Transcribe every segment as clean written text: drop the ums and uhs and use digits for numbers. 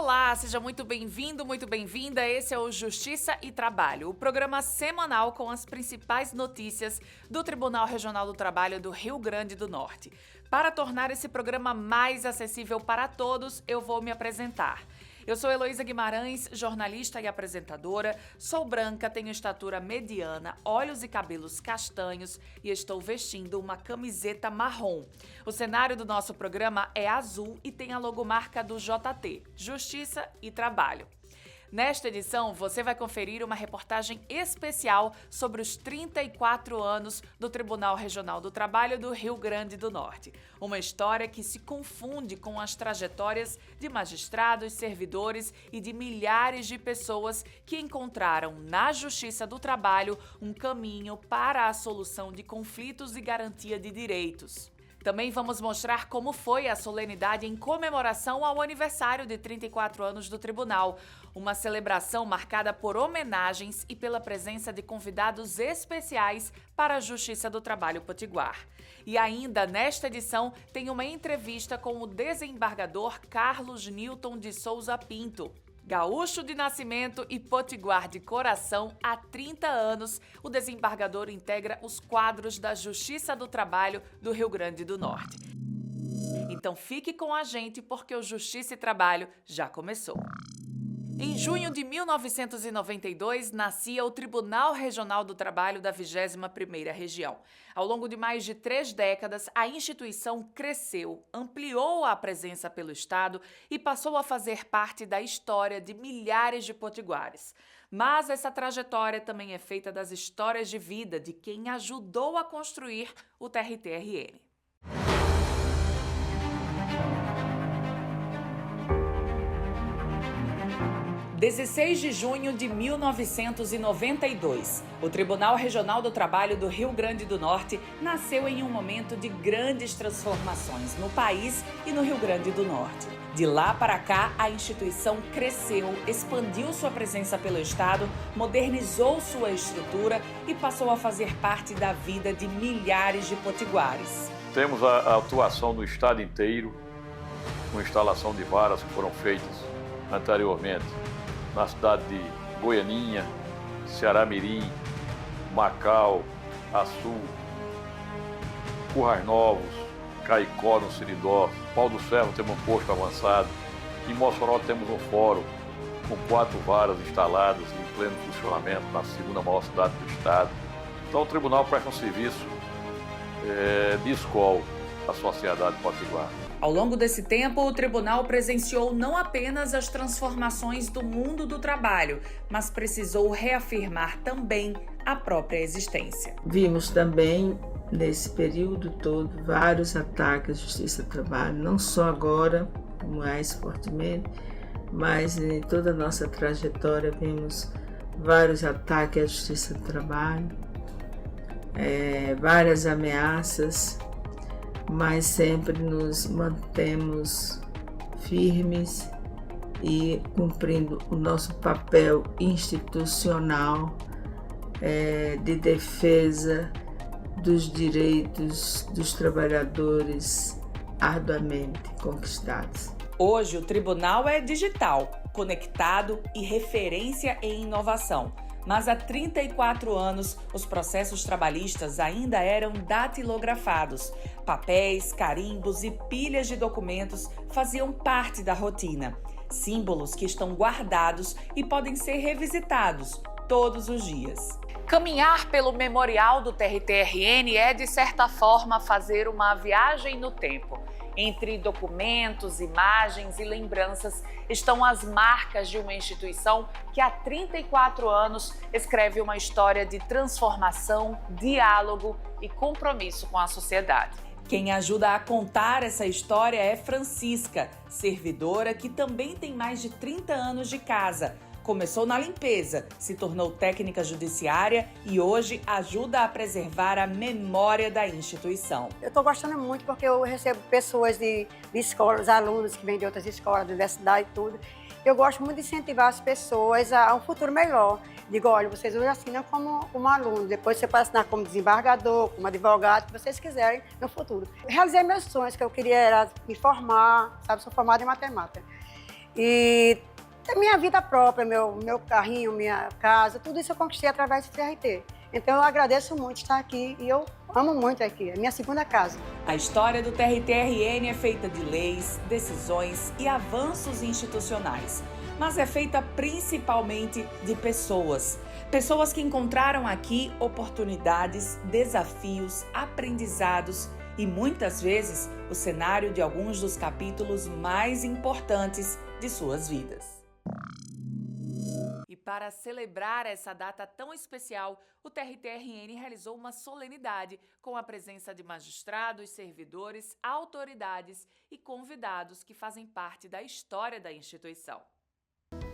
Olá, seja muito bem-vindo, muito bem-vinda. Esse é o Justiça e Trabalho, o programa semanal com as principais notícias do Tribunal Regional do Trabalho do Rio Grande do Norte. Para tornar esse programa mais acessível para todos, eu vou me apresentar. Eu sou Heloísa Guimarães, jornalista e apresentadora, sou branca, tenho estatura mediana, olhos e cabelos castanhos e estou vestindo uma camiseta marrom. O cenário do nosso programa é azul e tem a logomarca do JT, Justiça e Trabalho. Nesta edição, você vai conferir uma reportagem especial sobre os 34 anos do Tribunal Regional do Trabalho do Rio Grande do Norte. Uma história que se confunde com as trajetórias de magistrados, servidores e de milhares de pessoas que encontraram na Justiça do Trabalho um caminho para a solução de conflitos e garantia de direitos. Também vamos mostrar como foi a solenidade em comemoração ao aniversário de 34 anos do Tribunal, uma celebração marcada por homenagens e pela presença de convidados especiais para a Justiça do Trabalho Potiguar. E ainda nesta edição tem uma entrevista com o desembargador Carlos Nilton de Souza Pinto. Gaúcho de nascimento e potiguar de coração, há 30 anos, o desembargador integra os quadros da Justiça do Trabalho do Rio Grande do Norte. Então fique com a gente porque o Justiça e Trabalho já começou. Em junho de 1992, nascia o Tribunal Regional do Trabalho da 21ª Região. Ao longo de mais de 3 décadas, a instituição cresceu, ampliou a presença pelo Estado e passou a fazer parte da história de milhares de potiguares. Mas essa trajetória também é feita das histórias de vida de quem ajudou a construir o TRT-RN. 16 de junho de 1992, o Tribunal Regional do Trabalho do Rio Grande do Norte nasceu em um momento de grandes transformações no país e no Rio Grande do Norte. De lá para cá, a instituição cresceu, expandiu sua presença pelo Estado, modernizou sua estrutura e passou a fazer parte da vida de milhares de potiguares. Temos a atuação no Estado inteiro, com instalação de varas que foram feitas anteriormente na cidade de Goianinha, Ceará-Mirim, Macau, Açu, Currais Novos, Caicó, no Seridó, Pau do Ferro temos um posto avançado, em Mossoró temos um fórum com 4 varas instaladas em pleno funcionamento na segunda maior cidade do estado. Então o tribunal presta um serviço de escola à sociedade potiguar. Ao longo desse tempo, o tribunal presenciou não apenas as transformações do mundo do trabalho, mas precisou reafirmar também a própria existência. Vimos também, nesse período todo, vários ataques à Justiça do Trabalho, não só agora, mais fortemente, mas em toda a nossa trajetória vimos vários ataques à Justiça do Trabalho, várias ameaças, mas sempre nos mantemos firmes e cumprindo o nosso papel institucional de defesa dos direitos dos trabalhadores arduamente conquistados. Hoje o tribunal é digital, conectado e referência em inovação. Mas há 34 anos, os processos trabalhistas ainda eram datilografados. Papéis, carimbos e pilhas de documentos faziam parte da rotina. Símbolos que estão guardados e podem ser revisitados todos os dias. Caminhar pelo memorial do TRT-RN é, de certa forma, fazer uma viagem no tempo. Entre documentos, imagens e lembranças estão as marcas de uma instituição que há 34 anos escreve uma história de transformação, diálogo e compromisso com a sociedade. Quem ajuda a contar essa história é Francisca, servidora que também tem mais de 30 anos de casa. Começou na limpeza, se tornou técnica judiciária e hoje ajuda a preservar a memória da instituição. Eu estou gostando muito porque eu recebo pessoas de escolas, alunos que vêm de outras escolas, da universidade e tudo. Eu gosto muito de incentivar as pessoas a um futuro melhor. Digo, olha, vocês hoje assinam como aluno, depois você pode assinar como desembargador, como advogado, o que vocês quiserem no futuro. Eu realizei meus sonhos, que eu queria era me formar, sabe, sou formada em matemática. e ter minha vida própria, meu carrinho, minha casa, tudo isso eu conquistei através do TRT. Então eu agradeço muito estar aqui e eu amo muito aqui, é minha segunda casa. A história do TRT-RN é feita de leis, decisões e avanços institucionais, mas é feita principalmente de pessoas. Pessoas que encontraram aqui oportunidades, desafios, aprendizados e muitas vezes o cenário de alguns dos capítulos mais importantes de suas vidas. E para celebrar essa data tão especial, o TRT-RN realizou uma solenidade com a presença de magistrados, servidores, autoridades e convidados que fazem parte da história da instituição.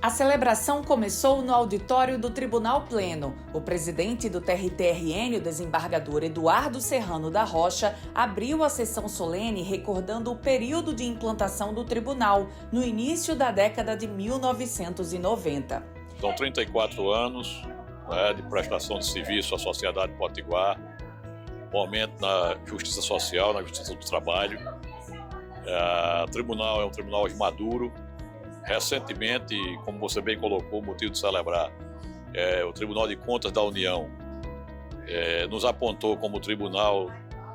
A celebração começou no auditório do Tribunal Pleno. O presidente do TRT-RN, o desembargador Eduardo Serrano da Rocha, abriu a sessão solene recordando o período de implantação do tribunal, no início da década de 1990. São 34 anos de prestação de serviço à sociedade potiguar, um aumento na justiça social, na justiça do trabalho. O tribunal é um tribunal maduro. Recentemente, como você bem colocou, o motivo de celebrar, o Tribunal de Contas da União nos apontou como tribunal,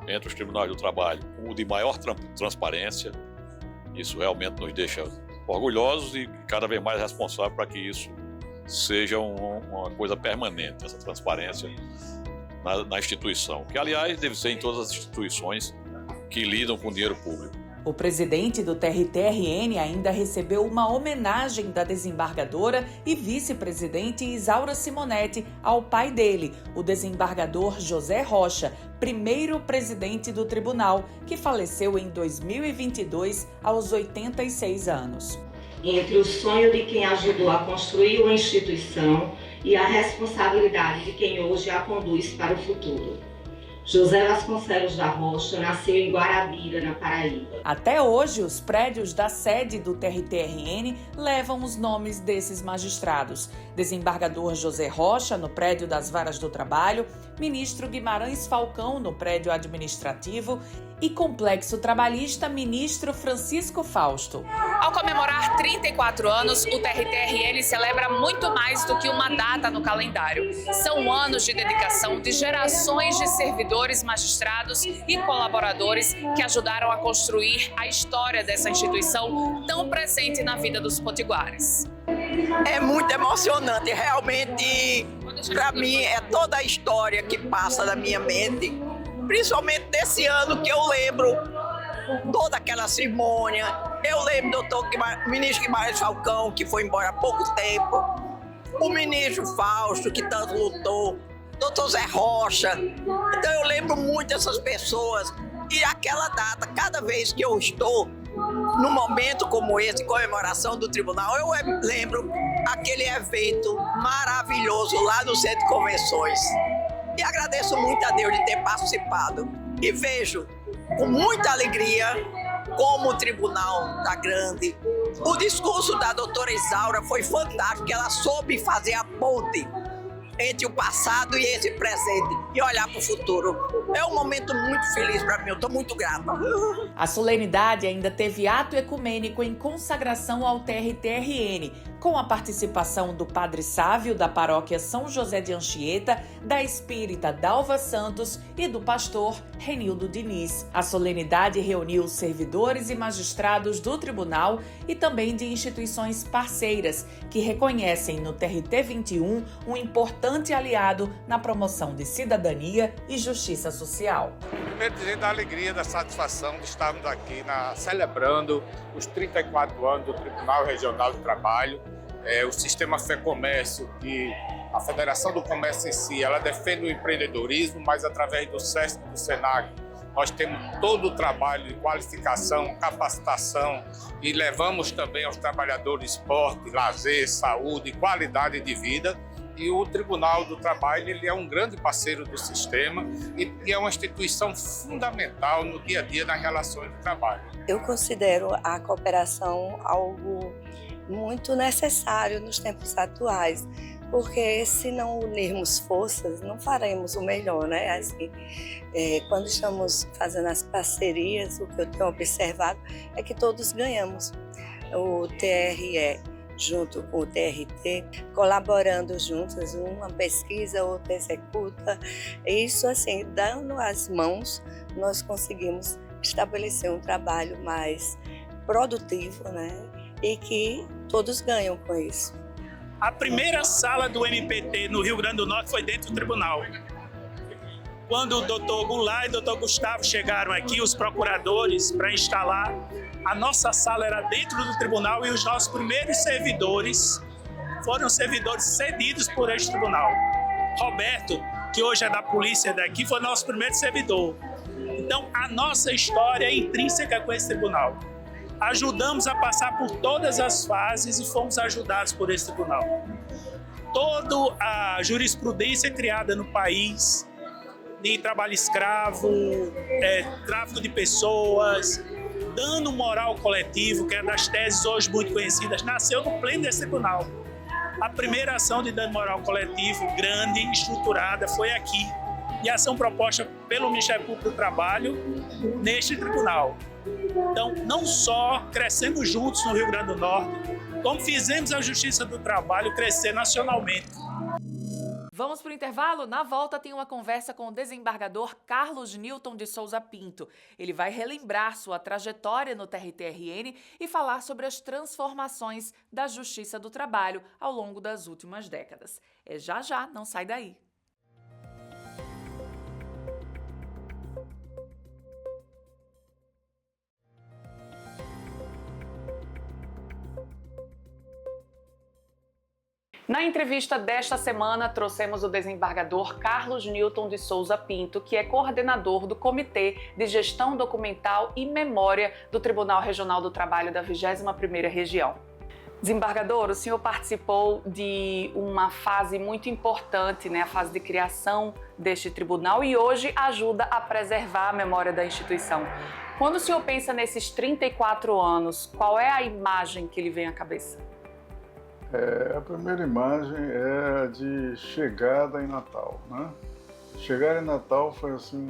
entre os tribunais do trabalho, o de maior transparência. Isso realmente nos deixa orgulhosos e cada vez mais responsáveis para que isso seja uma coisa permanente, essa transparência na instituição, que aliás deve ser em todas as instituições que lidam com dinheiro público. O presidente do TRT-RN ainda recebeu uma homenagem da desembargadora e vice-presidente Isaura Simonetti ao pai dele, o desembargador José Rocha, primeiro presidente do tribunal, que faleceu em 2022 aos 86 anos. Entre o sonho de quem ajudou a construir uma instituição e a responsabilidade de quem hoje a conduz para o futuro. José Vasconcelos da Rocha nasceu em Guarabira, na Paraíba. Até hoje, os prédios da sede do TRT-RN levam os nomes desses magistrados. Desembargador José Rocha, no prédio das Varas do Trabalho, ministro Guimarães Falcão, no prédio administrativo, e Complexo Trabalhista, ministro Francisco Fausto. Ao comemorar 34 anos, o TRT-RN celebra muito mais do que uma data no calendário. São anos de dedicação de gerações de servidores, magistrados e colaboradores que ajudaram a construir a história dessa instituição tão presente na vida dos potiguares. É muito emocionante, realmente, para mim, é toda a história que passa na minha mente. Principalmente desse ano que eu lembro toda aquela cerimônia. Eu lembro do ministro Guimarães Falcão, que foi embora há pouco tempo. O ministro Fausto, que tanto lutou. Doutor Zé Rocha. Então eu lembro muito dessas pessoas. E aquela data, cada vez que eu estou num momento como esse, comemoração do tribunal, eu lembro aquele evento maravilhoso lá no Centro de Convenções. E agradeço muito a Deus de ter participado. E vejo com muita alegria como o tribunal está grande. O discurso da doutora Isaura foi fantástico, ela soube fazer a ponte entre o passado e esse presente e olhar para o futuro. É um momento muito feliz para mim, eu estou muito grata. A solenidade ainda teve ato ecumênico em consagração ao TRT-RN, com a participação do Padre Sávio da paróquia São José de Anchieta, da espírita Dalva Santos e do pastor Renildo Diniz. A solenidade reuniu servidores e magistrados do tribunal e também de instituições parceiras que reconhecem no TRT 21 um importante aliado na promoção de cidadania e justiça social. Primeiro dizer da alegria, da satisfação de estarmos aqui celebrando os 34 anos do Tribunal Regional do Trabalho. O Sistema Fecomércio, que a Federação do Comércio em si, ela defende o empreendedorismo, mas através do SESC e do SENAC, nós temos todo o trabalho de qualificação, capacitação e levamos também aos trabalhadores esporte, lazer, saúde, qualidade de vida. E o Tribunal do Trabalho ele é um grande parceiro do sistema e é uma instituição fundamental no dia a dia nas relações de trabalho. Eu considero a cooperação algo muito necessário nos tempos atuais, porque se não unirmos forças, não faremos o melhor, né? Assim, quando estamos fazendo as parcerias, o que eu tenho observado é que todos ganhamos. o TRE junto com o TRT, colaborando juntos, uma pesquisa, outra executa. Isso assim, dando as mãos, nós conseguimos estabelecer um trabalho mais produtivo, né? E que todos ganham com isso. A primeira sala do MPT no Rio Grande do Norte foi dentro do tribunal. Quando o doutor Goulart e o doutor Gustavo chegaram aqui, os procuradores, para instalar, a nossa sala era dentro do tribunal e os nossos primeiros servidores foram servidores cedidos por este tribunal. Roberto, que hoje é da polícia daqui, foi nosso primeiro servidor. Então, a nossa história é intrínseca com esse tribunal. Ajudamos a passar por todas as fases e fomos ajudados por esse tribunal. Toda a jurisprudência criada no país, de trabalho escravo, tráfico de pessoas, dano moral coletivo, que é das teses hoje muito conhecidas, nasceu no pleno desse tribunal. A primeira ação de dano moral coletivo, grande, estruturada, foi aqui. E a ação proposta pelo Ministério Público do Trabalho neste tribunal. Então, não só crescemos juntos no Rio Grande do Norte, como fizemos a Justiça do Trabalho crescer nacionalmente. Vamos para o intervalo? Na volta tem uma conversa com o desembargador Carlos Newton de Souza Pinto. Ele vai relembrar sua trajetória no TRT-RN e falar sobre as transformações da Justiça do Trabalho ao longo das últimas décadas. É já já, não sai daí. Na entrevista desta semana, trouxemos o desembargador Carlos Newton de Souza Pinto, que é coordenador do Comitê de Gestão Documental e Memória do Tribunal Regional do Trabalho da 21ª Região. Desembargador, o senhor participou de uma fase muito importante, né, a fase de criação deste tribunal, e hoje ajuda a preservar a memória da instituição. Quando o senhor pensa nesses 34 anos, qual é a imagem que lhe vem à cabeça? A primeira imagem é de chegada em Natal, né? Chegar em Natal foi assim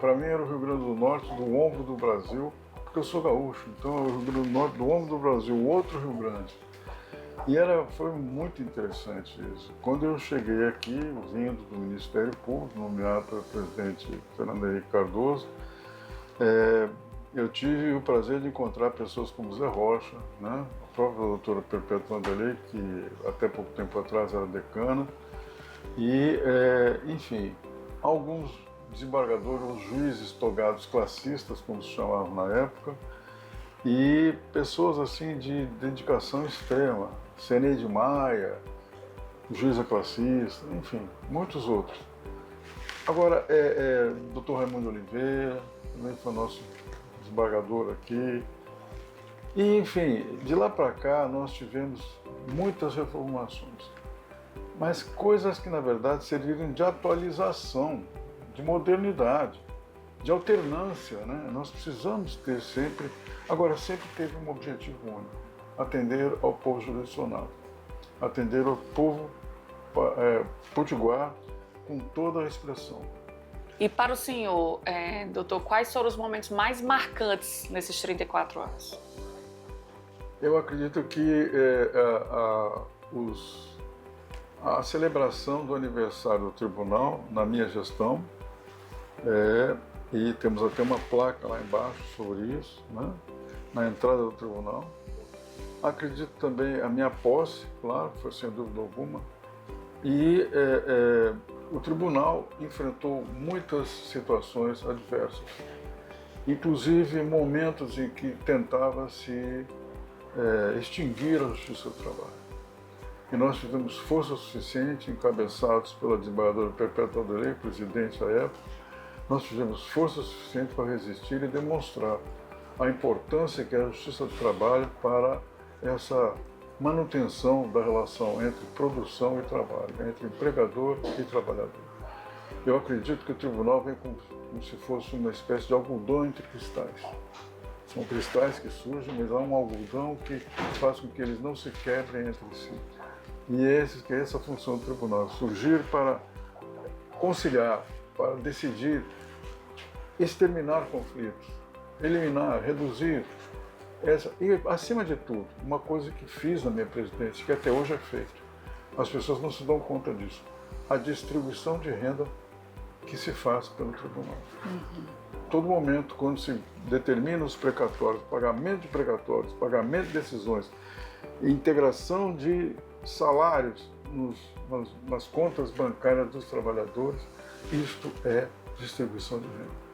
para mim era o Rio Grande do Norte, do ombro do Brasil, porque eu sou gaúcho, então é o Rio Grande do Norte, do ombro do Brasil, o outro Rio Grande. E foi muito interessante isso. Quando eu cheguei aqui, vindo do Ministério Público, nomeado pelo presidente Fernando Henrique Cardoso, eu tive o prazer de encontrar pessoas como Zé Rocha, né? A própria doutora Perpétua Vanderlei, que até pouco tempo atrás era decana, e, enfim, alguns desembargadores, os juízes togados classistas, como se chamavam na época, e pessoas assim de dedicação extrema, Ceneide Maia, juíza classista, enfim, muitos outros. Agora, Dr. Raimundo Oliveira, também foi nosso desembargador aqui. E, enfim, de lá para cá nós tivemos muitas reformulações, mas coisas que na verdade serviram de atualização, de modernidade, de alternância, né? Nós precisamos ter sempre, agora sempre teve um objetivo único: atender ao povo jurisdicional, atender ao povo potiguar com toda a expressão. E para o senhor, doutor, quais foram os momentos mais marcantes nesses 34 anos? Eu acredito que a celebração do aniversário do tribunal, na minha gestão, e temos até uma placa lá embaixo sobre isso, né, na entrada do tribunal. Acredito também a minha posse, claro, foi sem dúvida alguma, e o tribunal enfrentou muitas situações adversas, inclusive momentos em que tentava-se extinguir a Justiça do Trabalho. E nós tivemos força suficiente, encabeçados pela desembargadora Perpétua Vanderlei, presidente da época, nós tivemos força suficiente para resistir e demonstrar a importância que é a Justiça do Trabalho para essa manutenção da relação entre produção e trabalho, entre empregador e trabalhador. Eu acredito que o tribunal vem como se fosse uma espécie de algodão entre cristais. São cristais que surgem, mas há um algodão que faz com que eles não se quebrem entre si. E essa é a função do tribunal: surgir para conciliar, para decidir, exterminar conflitos, eliminar, reduzir, E, acima de tudo, uma coisa que fiz na minha presidência, que até hoje é feita, as pessoas não se dão conta disso, a distribuição de renda que se faz pelo tribunal. Todo momento, quando se determina os precatórios, pagamento de precatórios, pagamento de decisões, integração de salários nas contas bancárias dos trabalhadores, isto é distribuição de renda.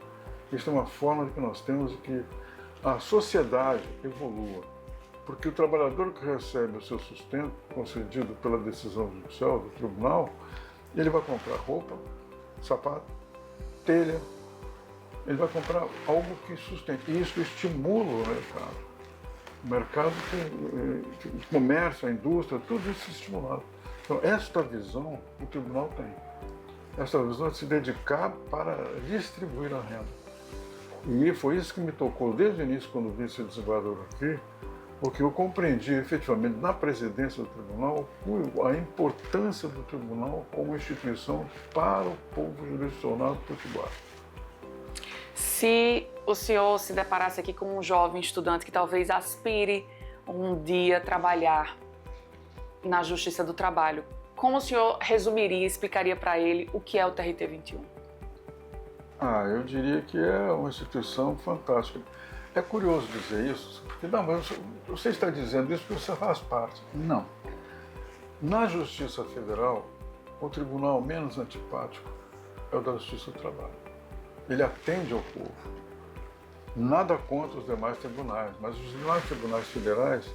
Isto é uma forma de que nós temos de que a sociedade evolua, porque o trabalhador que recebe o seu sustento concedido pela decisão judicial do tribunal, ele vai comprar roupa, sapato, telha, ele vai comprar algo que sustente. E isso estimula o mercado. O mercado, o comércio, a indústria, tudo isso é estimulado. Então, esta visão o tribunal tem. Esta visão de se dedicar para distribuir a renda. E foi isso que me tocou desde o início, quando vi esse desembargador aqui, porque eu compreendi efetivamente na presidência do tribunal a importância do tribunal como instituição para o povo jurisdicionado potiguar. Se o senhor se deparasse aqui com um jovem estudante que talvez aspire um dia trabalhar na Justiça do Trabalho, como o senhor resumiria, explicaria para ele o que é o TRT 21? Eu diria que é uma instituição fantástica. É curioso dizer isso, porque não, mas você está dizendo isso porque você faz parte. Não. Na Justiça Federal, o tribunal menos antipático é o da Justiça do Trabalho. Ele atende ao povo. Nada contra os demais tribunais, mas os demais tribunais federais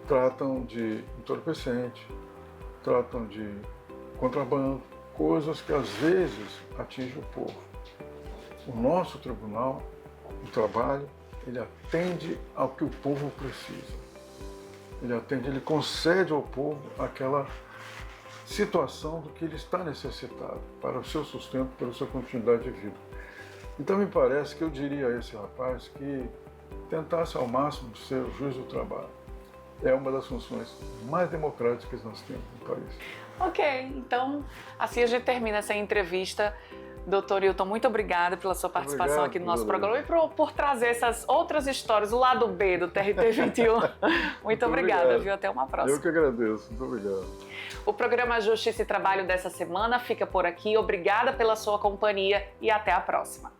tratam de entorpecente, tratam de contrabando, coisas que às vezes atingem o povo. O nosso tribunal do trabalho, ele atende ao que o povo precisa. Ele concede ao povo aquela situação do que ele está necessitado para o seu sustento, para a sua continuidade de vida. Então me parece que eu diria a esse rapaz que tentasse ao máximo ser o juiz do trabalho. É uma das funções mais democráticas que nós temos no país. Ok, então assim a gente termina essa entrevista. Doutor Hilton, muito obrigada pela sua participação aqui no nosso programa e por trazer essas outras histórias, o lado B do TRT 21. Muito obrigada, viu? Até uma próxima. Eu que agradeço. Muito obrigado. O programa Justiça e Trabalho dessa semana fica por aqui. Obrigada pela sua companhia e até a próxima.